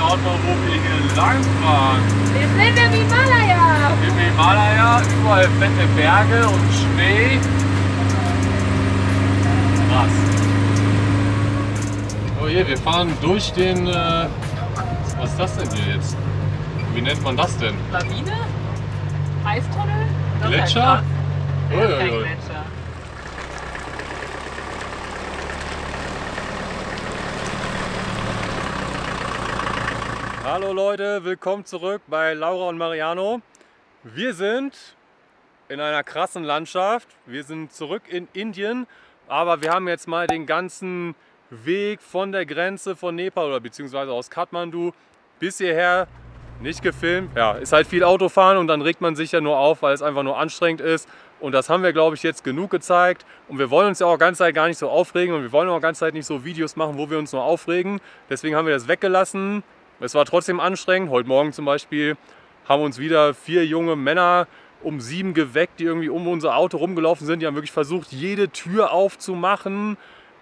schaut mal, wo wir hier lang fahren. Wir sind im Himalaya. Im Himalaya, überall fette Berge und Schnee. Krass. Oh je, wir fahren durch den... was ist das denn hier jetzt? Wie nennt man das denn? Lawine? Eistunnel? Das ist Gletscher? halt krass. Ui, Das ist kein ui, ui. Gletscher. Hallo Leute, willkommen zurück bei Laura und Mariano. Wir sind in einer krassen Landschaft. Wir sind zurück in Indien, aber wir haben jetzt mal den ganzen Weg von der Grenze von Nepal oder beziehungsweise aus Kathmandu bis hierher nicht gefilmt. Ja, ist halt viel Autofahren und dann regt man sich ja nur auf, weil es einfach nur anstrengend ist. Und das haben wir, glaube ich, jetzt genug gezeigt. Und wir wollen uns ja auch ganze Zeit gar nicht so aufregen und wir wollen auch ganze Zeit nicht so Videos machen, wo wir uns nur aufregen. Deswegen haben wir das weggelassen. Es war trotzdem anstrengend. Heute Morgen zum Beispiel haben uns wieder 4 junge Männer um 7 geweckt, die irgendwie um unser Auto rumgelaufen sind. Die haben wirklich versucht, jede Tür aufzumachen.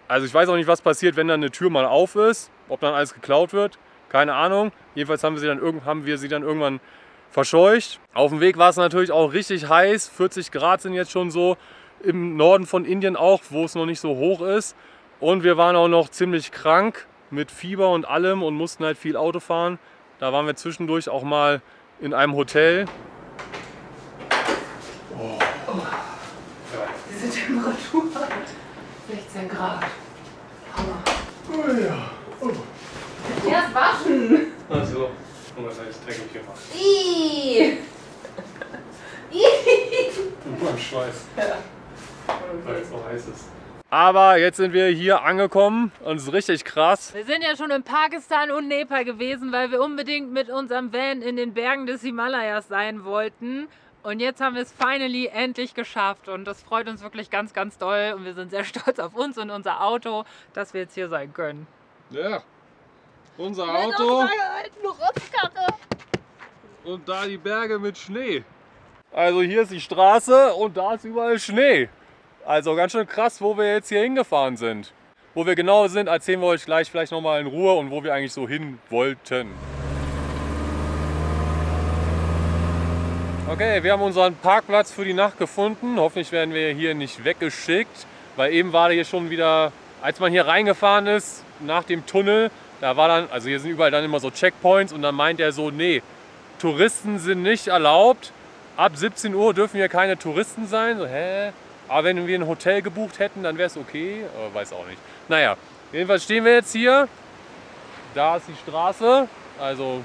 Also ich weiß auch nicht, was passiert, wenn dann eine Tür mal auf ist. Ob dann alles geklaut wird, keine Ahnung. Jedenfalls haben wir sie dann irgendwann verscheucht. Auf dem Weg war es natürlich auch richtig heiß. 40 Grad sind jetzt schon so im Norden von Indien auch, wo es noch nicht so hoch ist. Und wir waren auch noch ziemlich krank mit Fieber und allem und mussten halt viel Auto fahren. Da waren wir zwischendurch auch mal in einem Hotel. Oh. Diese Temperatur. 16 Grad. Hammer. Oh ja. Oh. Erst waschen. Also, guck mal, das ist dreckig gemacht. Ihhh. Und beim Schweiß. Ja. Weil es so heiß ist. Aber jetzt sind wir hier angekommen und es ist richtig krass. Wir sind ja schon in Pakistan und Nepal gewesen, weil wir unbedingt mit unserem Van in den Bergen des Himalayas sein wollten. Und jetzt haben wir es finally endlich geschafft und das freut uns wirklich ganz, ganz doll. Und wir sind sehr stolz auf uns und unser Auto, dass wir jetzt hier sein können. Ja, unser Auto alten Rotzkarre. und da die Berge mit Schnee. Also hier ist die Straße und da ist überall Schnee. Also ganz schön krass, wo wir jetzt hier hingefahren sind. Wo wir genau sind, erzählen wir euch gleich vielleicht nochmal in Ruhe und wo wir eigentlich so hin wollten. Okay, wir haben unseren Parkplatz für die Nacht gefunden. Hoffentlich werden wir hier nicht weggeschickt, weil eben war hier schon wieder, als man hier reingefahren ist, nach dem Tunnel, da war dann, also hier sind überall dann immer so Checkpoints und dann meint er so, nee, Touristen sind nicht erlaubt. Ab 17 Uhr dürfen hier keine Touristen sein. So, hä? Aber wenn wir ein Hotel gebucht hätten, dann wäre es okay. Weiß auch nicht. Naja, jedenfalls stehen wir jetzt hier. Da ist die Straße. Also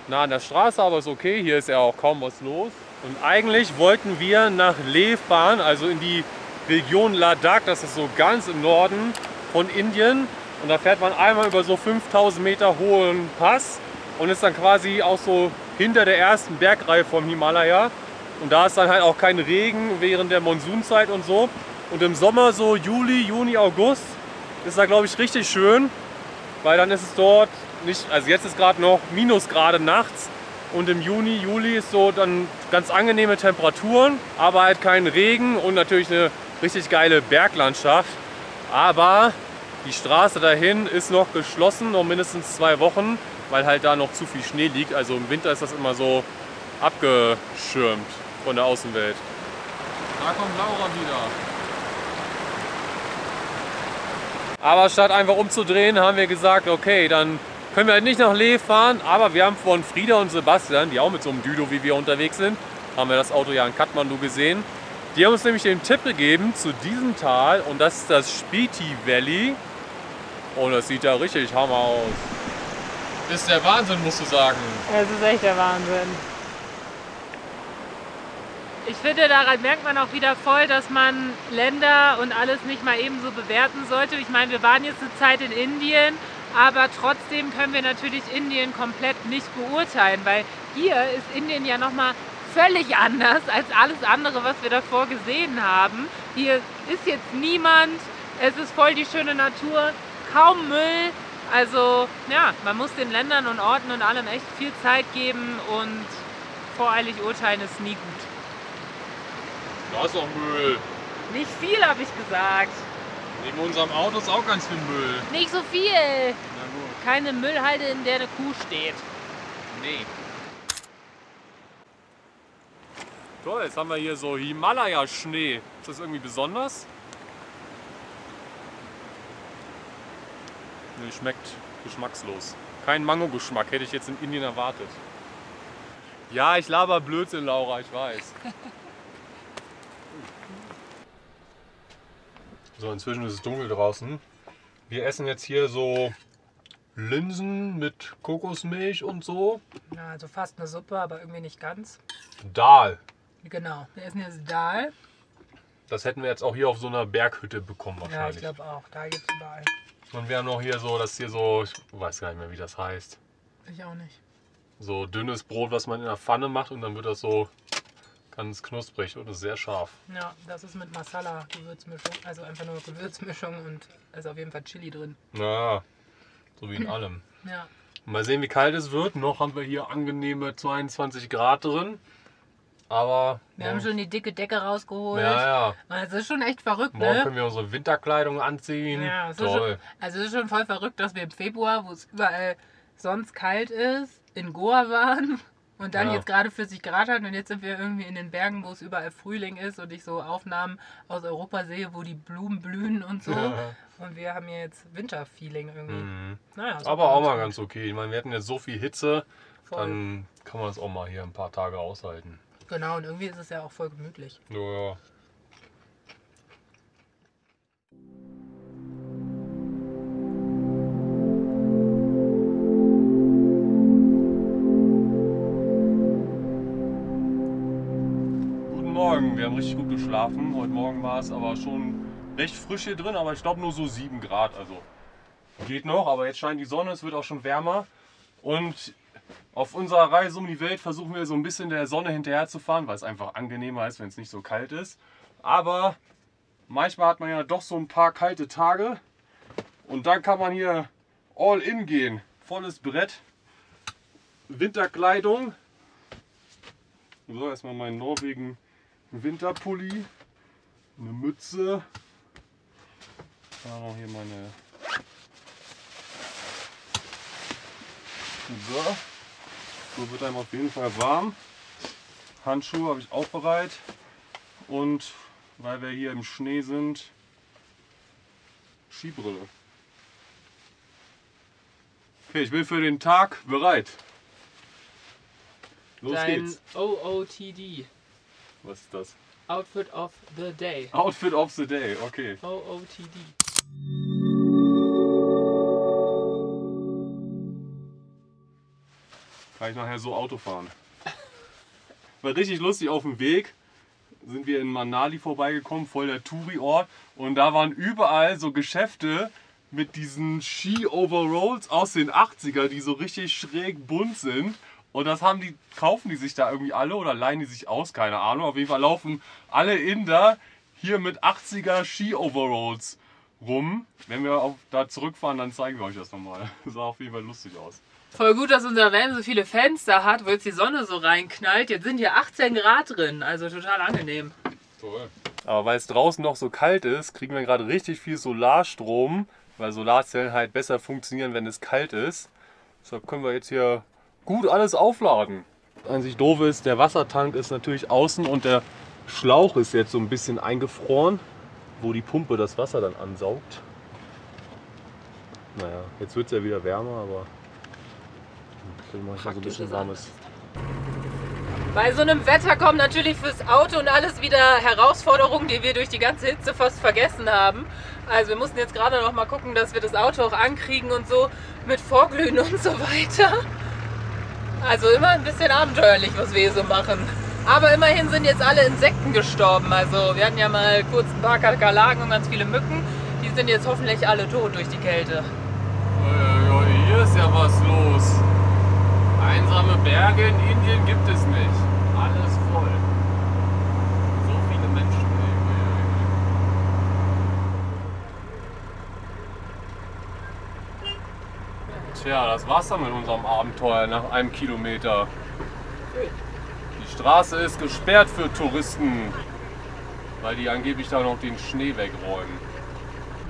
nah an der Straße, aber ist okay. Hier ist ja auch kaum was los. Und eigentlich wollten wir nach Leh fahren, also in die Region Ladakh. Das ist so ganz im Norden von Indien. Und da fährt man einmal über so 5000 Meter hohen Pass und ist dann quasi auch so hinter der ersten Bergreihe vom Himalaya. Und da ist dann halt auch kein Regen während der Monsunzeit und so. Und im Sommer, so Juli, Juni, August, ist da glaube ich richtig schön. Weil dann ist es dort nicht, also jetzt ist gerade noch Minusgrade nachts. Und im Juni, Juli ist so dann ganz angenehme Temperaturen, aber halt kein Regen und natürlich eine richtig geile Berglandschaft. Aber die Straße dahin ist noch geschlossen, noch mindestens 2 Wochen, weil halt da noch zu viel Schnee liegt. Also im Winter ist das immer so abgeschirmt von der Außenwelt. Da kommt Laura wieder. Aber statt einfach umzudrehen, haben wir gesagt, okay, dann können wir halt nicht nach Leh fahren, aber wir haben von Frieda und Sebastian, die auch mit so einem Düdo wie wir unterwegs sind, haben wir das Auto ja in Kathmandu gesehen. Die haben uns nämlich den Tipp gegeben zu diesem Tal und das ist das Spiti Valley. Und das sieht ja richtig Hammer aus. Das ist der Wahnsinn, musst du sagen. Es ist echt der Wahnsinn. Ich finde, daran merkt man auch wieder voll, dass man Länder und alles nicht mal eben so bewerten sollte. Ich meine, wir waren jetzt eine Zeit in Indien, aber trotzdem können wir natürlich Indien komplett nicht beurteilen, weil hier ist Indien ja nochmal völlig anders als alles andere, was wir davor gesehen haben. Hier ist jetzt niemand, es ist voll die schöne Natur, kaum Müll. Also ja, man muss den Ländern und Orten und allem echt viel Zeit geben und voreilig urteilen ist nie gut. Da ist doch Müll. Nicht viel, habe ich gesagt. Neben unserem Auto ist auch ganz viel Müll. Nicht so viel. Na gut. Keine Müllhalde, in der eine Kuh steht. Nee. Toll, jetzt haben wir hier so Himalaya-Schnee. Ist das irgendwie besonders? Nee, schmeckt geschmackslos. Kein Mango-Geschmack, hätte ich jetzt in Indien erwartet. Ja, ich laber Blödsinn, Laura, ich weiß. So, inzwischen ist es dunkel draußen. Wir essen jetzt hier so Linsen mit Kokosmilch und so. Ja, also fast eine Suppe, aber irgendwie nicht ganz. Dal. Genau, wir essen jetzt Dal. Das hätten wir jetzt auch hier auf so einer Berghütte bekommen Ja, wahrscheinlich. ich glaube auch. Da gibt es überall. Und wir haben noch hier so, das hier so, ich weiß gar nicht mehr, wie das heißt. Ich auch nicht. So dünnes Brot, was man in der Pfanne macht und dann wird das so ganz knusprig und ist sehr scharf. Ja, das ist mit Masala-Gewürzmischung. Also einfach nur Gewürzmischung und da ist auf jeden Fall Chili drin. Ja, so wie in allem. Ja. Mal sehen, wie kalt es wird. Noch haben wir hier angenehme 22 Grad drin. Aber Wir haben schon die dicke Decke rausgeholt. ja. Das ist schon echt verrückt, Morgen ne? können wir unsere Winterkleidung anziehen. Ja, es ist Toll. schon, also es ist schon voll verrückt, dass wir im Februar, wo es überall sonst kalt ist, in Goa waren und dann Ja. jetzt gerade 40 Grad hat und jetzt sind wir irgendwie in den Bergen, wo es überall Frühling ist und ich so Aufnahmen aus Europa sehe, wo die Blumen blühen und so. Ja. Und wir haben hier jetzt Winterfeeling irgendwie. Mhm. Naja, ist Aber auch mal gut. ganz okay. Ich meine, wir hatten jetzt so viel Hitze, Voll. dann kann man es auch mal hier ein paar Tage aushalten. Genau, und irgendwie ist es ja auch voll gemütlich. Ja. Guten Morgen, wir haben richtig gut geschlafen. Heute Morgen war es aber schon recht frisch hier drin, aber ich glaube nur so 7 Grad. Also geht noch, aber jetzt scheint die Sonne, es wird auch schon wärmer. Und auf unserer Reise um die Welt versuchen wir so ein bisschen der Sonne hinterher zu fahren, weil es einfach angenehmer ist, wenn es nicht so kalt ist. Aber manchmal hat man ja doch so ein paar kalte Tage und dann kann man hier all in gehen. Volles Brett, Winterkleidung. So, erstmal meinen Norwegen Winterpulli, eine Mütze. Dann noch hier meine. So wird einem auf jeden Fall warm. Handschuhe habe ich auch bereit. Und weil wir hier im Schnee sind, Skibrille. Okay, ich bin für den Tag bereit. Los geht's. OOTD. Was ist das? Outfit of the Day. Outfit of the Day, okay. OOTD. Kann ich nachher so Auto fahren. War richtig lustig auf dem Weg. Sind wir in Manali vorbeigekommen, voll der Touri-Ort. Und da waren überall so Geschäfte mit diesen Ski-Overalls aus den 80er, die so richtig schräg bunt sind. Und das kaufen die sich da irgendwie alle oder leihen die sich aus, keine Ahnung. Auf jeden Fall laufen alle Inder hier mit 80er Ski-Overalls rum. Wenn wir da zurückfahren, dann zeigen wir euch das nochmal. Das sah auf jeden Fall lustig aus. Voll gut, dass unser Van so viele Fenster hat, wo jetzt die Sonne so reinknallt. Jetzt sind hier 18 Grad drin, also total angenehm. Toll. Aber weil es draußen noch so kalt ist, kriegen wir gerade richtig viel Solarstrom, weil Solarzellen halt besser funktionieren, wenn es kalt ist. Deshalb können wir jetzt hier gut alles aufladen. Einzig doof ist, der Wassertank ist natürlich außen und der Schlauch ist jetzt so ein bisschen eingefroren, wo die Pumpe das Wasser dann ansaugt. Naja, jetzt wird es ja wieder wärmer, aber dann mache ich mal so ein bisschen warmes. Bei so einem Wetter kommen natürlich fürs Auto und alles wieder Herausforderungen, die wir durch die ganze Hitze fast vergessen haben. Also wir mussten jetzt gerade noch mal gucken, dass wir das Auto auch ankriegen und so mit Vorglühen und so weiter. Also immer ein bisschen abenteuerlich, was wir hier so machen. Aber immerhin sind jetzt alle Insekten gestorben. Also wir hatten ja mal kurz ein paar Kakerlaken und ganz viele Mücken. Die sind jetzt hoffentlich alle tot durch die Kälte. Hier ist ja was los. Einsame Berge in Indien gibt es nicht. Alles voll. So viele Menschen. Tja, das war's dann mit unserem Abenteuer nach einem Kilometer. Die Straße ist gesperrt für Touristen, weil die angeblich da noch den Schnee wegräumen.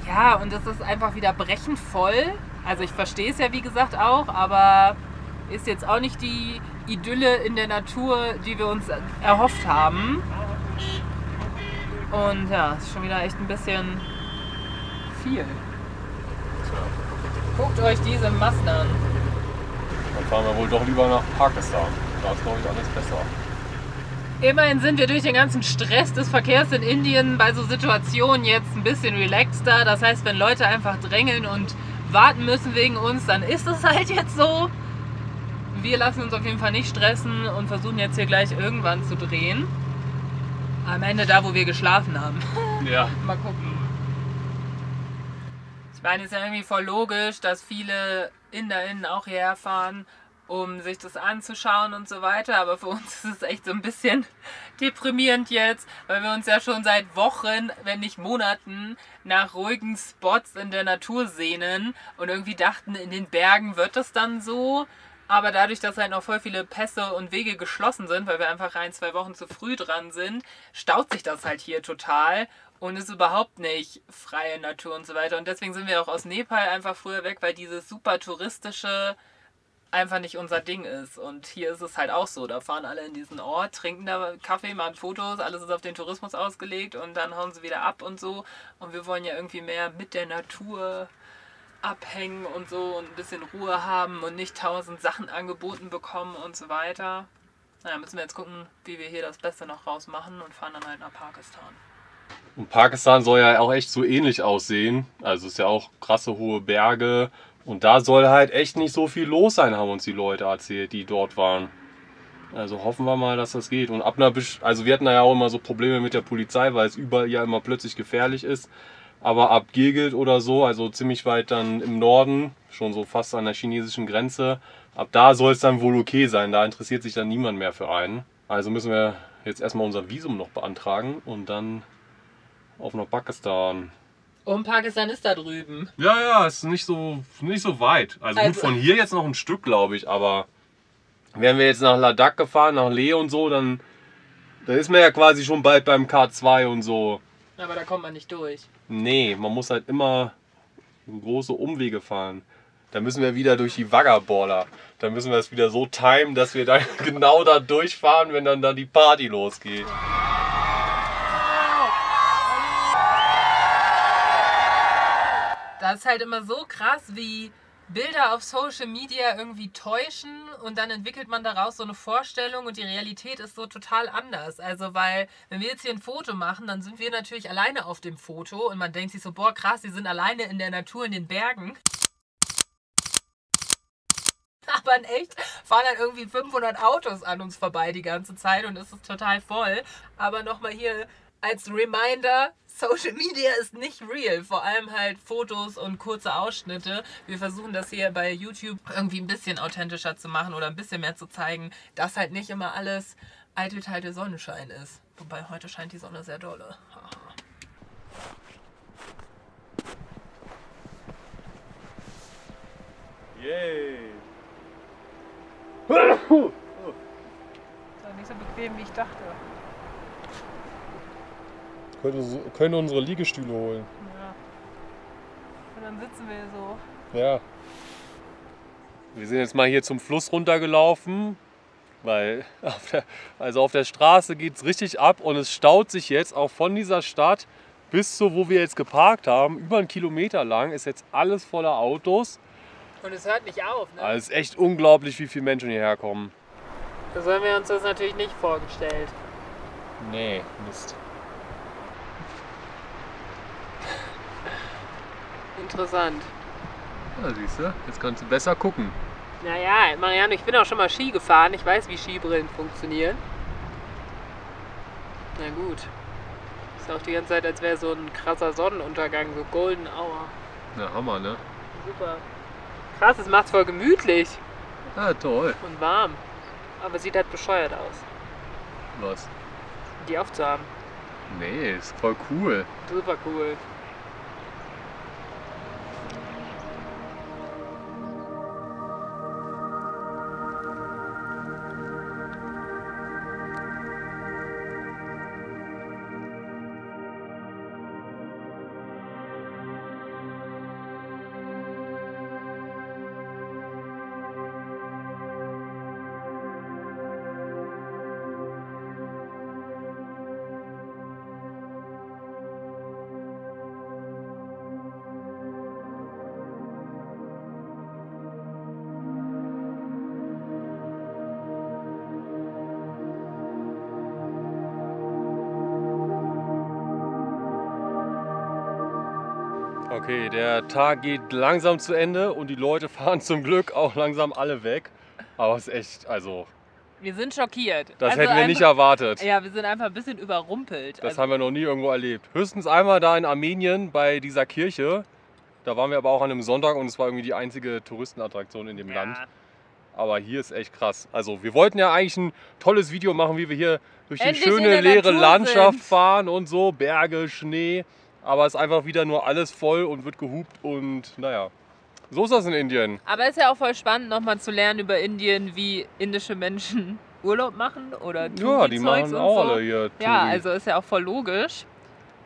Ja, und es ist einfach wieder brechend voll. Also ich verstehe es ja wie gesagt auch, aber ist jetzt auch nicht die Idylle in der Natur, die wir uns erhofft haben. Und ja, ist schon wieder echt ein bisschen viel. Guckt euch diese Massen an. Dann fahren wir wohl doch lieber nach Pakistan. Da ist, glaube ich, alles besser. Immerhin sind wir durch den ganzen Stress des Verkehrs in Indien bei so Situationen jetzt ein bisschen relaxter. Das heißt, wenn Leute einfach drängeln und warten müssen wegen uns, dann ist es halt jetzt so. Wir lassen uns auf jeden Fall nicht stressen und versuchen jetzt hier gleich irgendwann zu drehen. Am Ende da, wo wir geschlafen haben. Ja. Mal gucken. Ich meine, es ist ja irgendwie voll logisch, dass viele InderInnen auch hierher fahren, um sich das anzuschauen und so weiter. Aber für uns ist es echt so ein bisschen deprimierend jetzt, weil wir uns ja schon seit Wochen, wenn nicht Monaten, nach ruhigen Spots in der Natur sehnen und irgendwie dachten, in den Bergen wird das dann so. Aber dadurch, dass halt noch voll viele Pässe und Wege geschlossen sind, weil wir einfach 1-2 Wochen zu früh dran sind, staut sich das halt hier total und ist überhaupt nicht freie Natur und so weiter. Und deswegen sind wir auch aus Nepal einfach früher weg, weil dieses super touristische einfach nicht unser Ding ist. Und hier ist es halt auch so. Da fahren alle in diesen Ort, trinken da Kaffee, machen Fotos, alles ist auf den Tourismus ausgelegt und dann hauen sie wieder ab und so. Und wir wollen ja irgendwie mehr mit der Natur abhängen und so und ein bisschen Ruhe haben und nicht 1000 Sachen angeboten bekommen und so weiter. Naja, müssen wir jetzt gucken, wie wir hier das Beste noch rausmachen und fahren dann halt nach Pakistan. Und Pakistan soll ja auch echt so ähnlich aussehen. Also es ist ja auch krasse hohe Berge. Und da soll halt echt nicht so viel los sein, haben uns die Leute erzählt, die dort waren. Also hoffen wir mal, dass das geht. Und also wir hatten da ja auch immer so Probleme mit der Polizei, weil es überall ja immer plötzlich gefährlich ist. Aber ab Gilgit oder so, also ziemlich weit dann im Norden, schon so fast an der chinesischen Grenze, ab da soll es dann wohl okay sein. Da interessiert sich dann niemand mehr für einen. Also müssen wir jetzt erstmal unser Visum noch beantragen und dann auf nach Pakistan. Und Pakistan ist da drüben. Ja, ist nicht so weit. Also gut, von hier jetzt noch ein Stück, glaube ich, aber wären wir jetzt nach Ladakh gefahren, nach Leh und so, dann ist man ja quasi schon bald beim K2 und so. Aber da kommt man nicht durch. Nee, man muss halt immer große Umwege fahren. Da müssen wir wieder durch die Wagga-Border. Da müssen wir es wieder so timen, dass wir dann genau da durchfahren, wenn dann da die Party losgeht. Das ist halt immer so krass, wie Bilder auf Social Media irgendwie täuschen und dann entwickelt man daraus so eine Vorstellung und die Realität ist so total anders. Also weil, wenn wir jetzt hier ein Foto machen, dann sind wir natürlich alleine auf dem Foto und man denkt sich so, boah krass, die sind alleine in der Natur, in den Bergen. Aber in echt fahren dann irgendwie 500 Autos an uns vorbei die ganze Zeit und es ist total voll. Aber nochmal hier als Reminder, Social Media ist nicht real. Vor allem halt Fotos und kurze Ausschnitte. Wir versuchen das hier bei YouTube irgendwie ein bisschen authentischer zu machen oder ein bisschen mehr zu zeigen, dass halt nicht immer alles eitel Sonnenschein ist. Wobei heute scheint die Sonne sehr dolle. Yay! Das war nicht so bequem, wie ich dachte. Können unsere Liegestühle holen. Ja. Und dann sitzen wir so. Ja. Wir sind jetzt mal hier zum Fluss runtergelaufen, weil auf der Straße geht es richtig ab und es staut sich jetzt auch von dieser Stadt bis zu, wo wir jetzt geparkt haben, über 1 Kilometer lang, ist jetzt alles voller Autos. Und es hört nicht auf, ne? Also es ist echt unglaublich, wie viele Menschen hierher kommen. So haben wir uns das natürlich nicht vorgestellt. Nee, Mist. Interessant. Ja, siehst du, jetzt kannst du besser gucken. Naja, Marianne, ich bin auch schon mal Ski gefahren. Ich weiß, wie Skibrillen funktionieren. Na gut. Ist auch die ganze Zeit, als wäre so ein krasser Sonnenuntergang, so Golden Hour. Na, Hammer, ne? Super. Krass, es macht's voll gemütlich Ja, toll. und warm. Aber sieht halt bescheuert aus, Was? die aufzuhaben. Nee, ist voll cool. Super cool. Okay, der Tag geht langsam zu Ende und die Leute fahren zum Glück auch langsam alle weg. Aber es ist echt, also... Wir sind schockiert. Das hätten wir nicht erwartet. Ja, wir sind einfach ein bisschen überrumpelt. Das haben wir noch nie irgendwo erlebt. Höchstens einmal da in Armenien bei dieser Kirche. Da waren wir aber auch an einem Sonntag und es war irgendwie die einzige Touristenattraktion in dem Land. Aber hier ist echt krass. Also wir wollten ja eigentlich ein tolles Video machen, wie wir hier durch die schöne leere Landschaft fahren und so. Berge, Schnee. Aber es ist einfach wieder nur alles voll und wird gehupt und naja. So ist das in Indien. Aber es ist ja auch voll spannend, nochmal zu lernen über Indien, wie indische Menschen Urlaub machen oder ja, die machen auch alle hier. Ja, also ist ja auch voll logisch.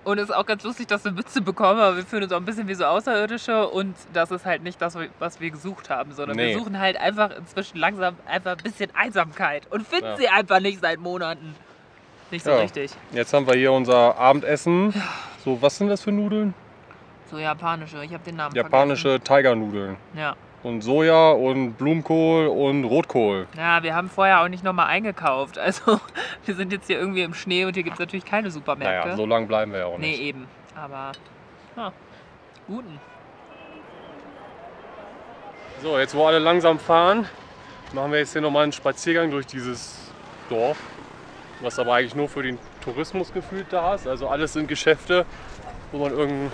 Und es ist auch ganz lustig, dass wir Witze bekommen, aber wir fühlen uns auch ein bisschen wie so Außerirdische und das ist halt nicht das, was wir gesucht haben, sondern wir suchen halt einfach inzwischen langsam einfach ein bisschen Einsamkeit und finden sie einfach nicht seit Monaten. Nicht so richtig. Jetzt haben wir hier unser Abendessen. So, was sind das für Nudeln? So japanische, ich habe den Namen japanische Tigernudeln. Ja. Und Soja und Blumenkohl und Rotkohl. Ja, wir haben vorher auch nicht nochmal eingekauft. Also wir sind jetzt hier irgendwie im Schnee und hier gibt es natürlich keine Supermärkte. Naja, so lange bleiben wir ja auch nicht. Nee, eben. Aber ja, guten. So, jetzt wo alle langsam fahren, machen wir jetzt hier nochmal einen Spaziergang durch dieses Dorf. Was aber eigentlich nur für den Tourismus gefühlt da ist. Also alles sind Geschäfte, wo man irgendein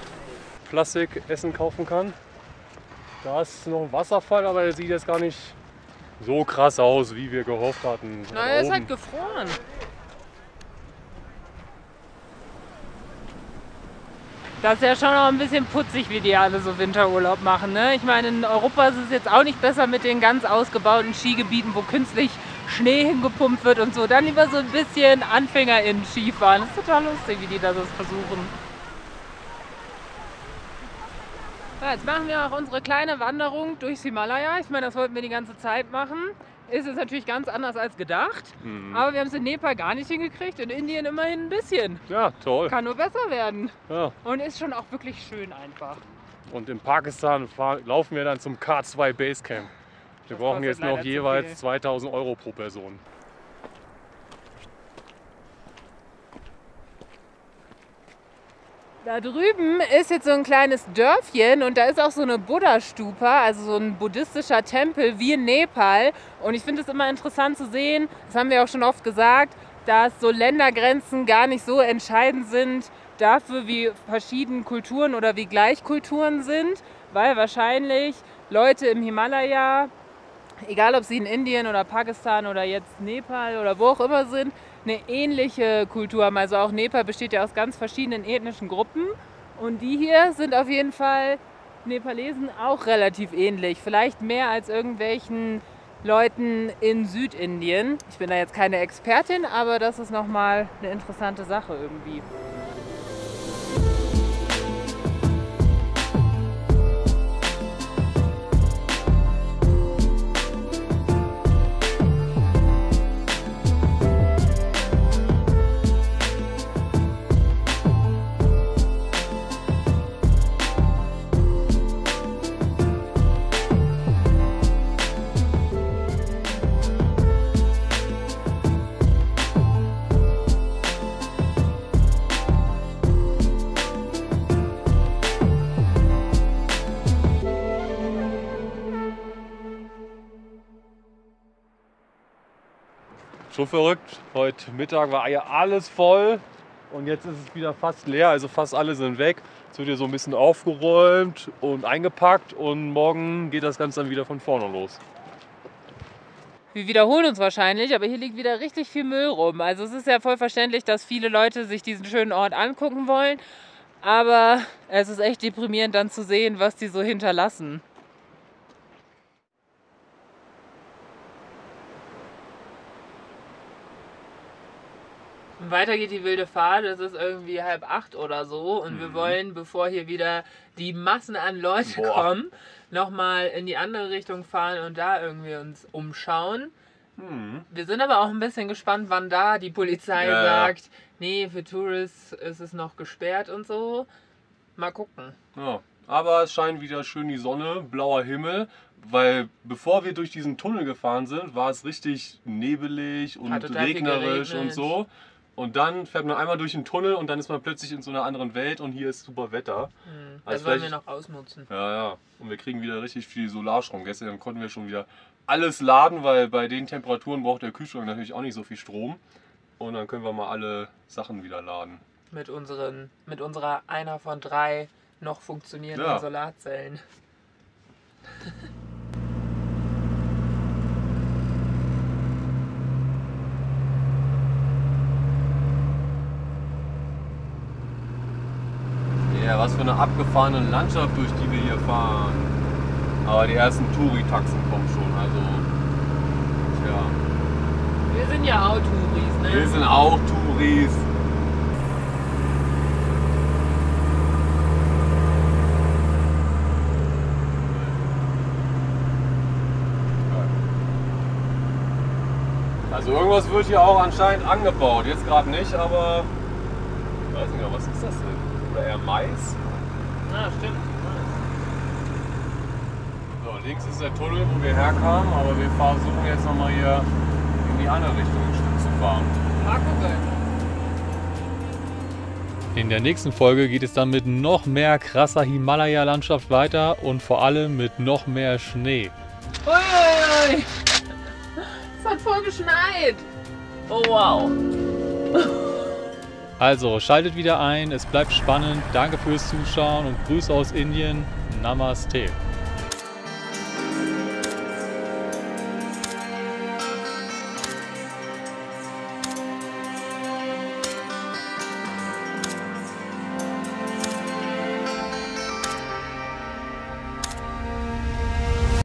Plastikessen kaufen kann. Da ist noch ein Wasserfall, aber der sieht jetzt gar nicht so krass aus, wie wir gehofft hatten. Na, er ist halt gefroren. Das ist ja schon noch ein bisschen putzig, wie die alle so Winterurlaub machen. Ne? Ich meine, in Europa ist es jetzt auch nicht besser mit den ganz ausgebauten Skigebieten, wo künstlich Schnee hingepumpt wird und so. Dann lieber so ein bisschen Anfänger in Skifahren. Das ist total lustig, wie die das versuchen. Ja, jetzt machen wir auch unsere kleine Wanderung durchs Himalaya. Ich meine, das wollten wir die ganze Zeit machen. Ist jetzt natürlich ganz anders als gedacht. Aber wir haben es in Nepal gar nicht hingekriegt, in Indien immerhin ein bisschen. Ja, toll. Kann nur besser werden. Ja. Und ist schon auch wirklich schön einfach. Und in Pakistan laufen wir dann zum K2 Basecamp. Wir brauchen jetzt noch jeweils 2000 Euro pro Person. Da drüben ist jetzt so ein kleines Dörfchen und da ist auch so eine Buddha-Stupa, also so ein buddhistischer Tempel wie in Nepal. Und ich finde es immer interessant zu sehen, das haben wir auch schon oft gesagt, dass so Ländergrenzen gar nicht so entscheidend sind dafür, wie verschieden Kulturen oder wie gleich Kulturen sind, weil wahrscheinlich Leute im Himalaya, egal ob sie in Indien oder Pakistan oder jetzt Nepal oder wo auch immer sind, eine ähnliche Kultur haben. Also auch Nepal besteht ja aus ganz verschiedenen ethnischen Gruppen und die hier sind auf jeden Fall Nepalesen auch relativ ähnlich. Vielleicht mehr als irgendwelchen Leuten in Südindien. Ich bin da jetzt keine Expertin, aber das ist nochmal eine interessante Sache irgendwie. So verrückt. Heute Mittag war hier alles voll und jetzt ist es wieder fast leer. Also fast alle sind weg. Jetzt wird hier so ein bisschen aufgeräumt und eingepackt und morgen geht das Ganze dann wieder von vorne los. Wir wiederholen uns wahrscheinlich, aber hier liegt wieder richtig viel Müll rum. Also es ist ja voll verständlich, dass viele Leute sich diesen schönen Ort angucken wollen. Aber es ist echt deprimierend dann zu sehen, was die so hinterlassen. Und weiter geht die wilde Fahrt, es ist irgendwie 7:30 oder so und wir wollen, bevor hier wieder die Massen an Leute kommen, nochmal in die andere Richtung fahren und da irgendwie uns umschauen. Wir sind aber auch ein bisschen gespannt, wann da die Polizei sagt, nee, für Tourists ist es noch gesperrt und so. Mal gucken. Ja, aber es scheint wieder schön die Sonne, blauer Himmel, weil bevor wir durch diesen Tunnel gefahren sind, war es richtig nebelig und regnerisch und so. Und dann fährt man einmal durch den Tunnel und dann ist man plötzlich in so einer anderen Welt und hier ist super Wetter. Das wollen wir noch ausnutzen. Ja, ja. Und wir kriegen wieder richtig viel Solarstrom. Gestern konnten wir schon wieder alles laden, weil bei den Temperaturen braucht der Kühlschrank natürlich auch nicht so viel Strom. Und dann können wir mal alle Sachen wieder laden. Mit unserer einer von 3 noch funktionierenden Solarzellen. Ja, was für eine abgefahrene Landschaft, durch die wir hier fahren. Aber die ersten Touri-Taxen kommen schon, also tja. Wir sind ja auch Touris, ne? Wir sind auch Touris. Also irgendwas wird hier auch anscheinend angebaut. Jetzt gerade nicht, aber ich weiß nicht mehr, was ist das denn? Oder eher Mais? Ja, stimmt. So, links ist der Tunnel, wo wir herkamen, aber wir versuchen jetzt nochmal hier in die andere Richtung ein Stück zu fahren. Mal gucken. In der nächsten Folge geht es dann mit noch mehr krasser Himalaya-Landschaft weiter und vor allem mit noch mehr Schnee. Uiuiui. Es hat voll geschneit. Oh wow. Also schaltet wieder ein, es bleibt spannend. Danke fürs Zuschauen und Grüße aus Indien. Namaste.